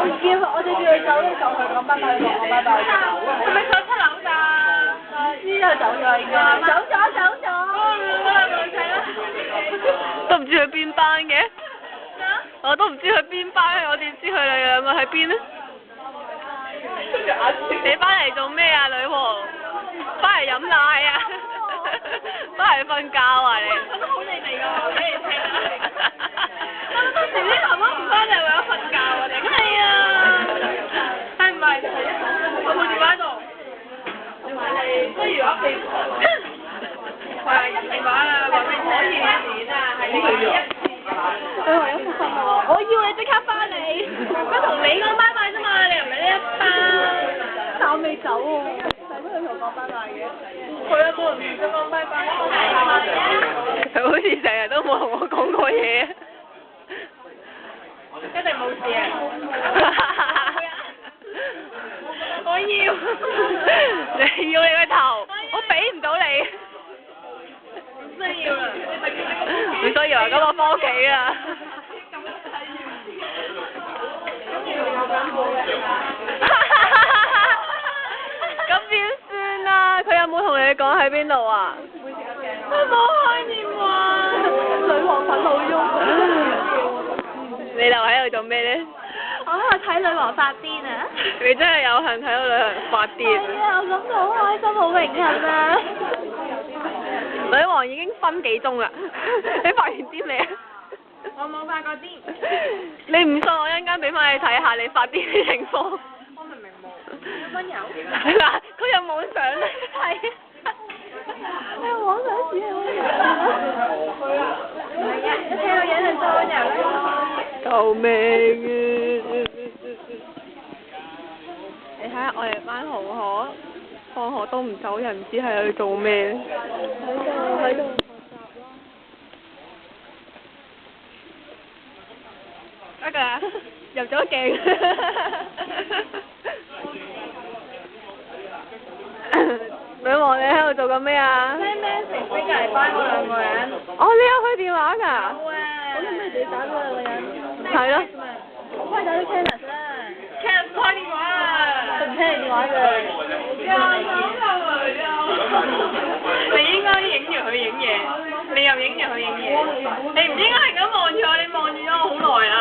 我哋叫佢走，你就去講拜拜，講拜拜。係咪上七樓㗎？唔知啊，走咗應該。走咗。都唔知去邊班嘅。我都唔知去邊班，我點知佢哋兩個喺邊呢？你翻嚟做咩啊，女王？翻嚟飲奶啊？翻嚟瞓覺啊你？講得好地地㗎，俾你聽啊！我當時啲爸爸唔翻嚟為咗瞓覺啊，定係啊？係唔係？我部電話喺度。不如我哋係電話啊，話俾可以錢啊，係呢個月。佢話有副信喎，我要你即刻翻嚟。佢同你講拜拜啫嘛，你又唔係呢一班。但我未走喎，使乜佢同我講拜拜嘅？佢有冇人唔想講拜拜？佢好似成日都冇同我講過嘢。一定冇事啊！我要。你要你個頭，我俾唔到你。唔需要啦。唔需要啊，咁我翻屋企啦。咁點算啊？佢有冇同你講喺邊度啊？佢冇開電話。女王粉好喐。你留喺度做咩呢？我喺度睇女王發癲啊！你真係有幸睇到女人發癲。係啊，我感到好開心，好榮幸啊！女王已經分幾鐘啦，你發完癲未啊？我冇發過癲。你唔信我一陣間俾翻你睇下你發癲嘅情況。我明明冇。温柔。嗱，佢有網上咧。係。你有網上只係温柔。唔係啊，一聽到嘢就多温柔啦。救命啊！你睇下我哋班同學，放學都唔走人，唔知係去做咩？喺度。得㗎，入咗鏡。女王，你喺度做緊咩啊？咩成飛隔離班嗰兩個人？哦，你有佢電話㗎？好啊。咁你咪自己打嗰兩個人。係咯。快打啲 Kenneth 啦。Kenneth 唔開電話啊！佢唔聽你電話㗎。你應該影住佢影嘢，你又影住佢影嘢。你唔應該係咁望住我，你望住咗我好耐啦。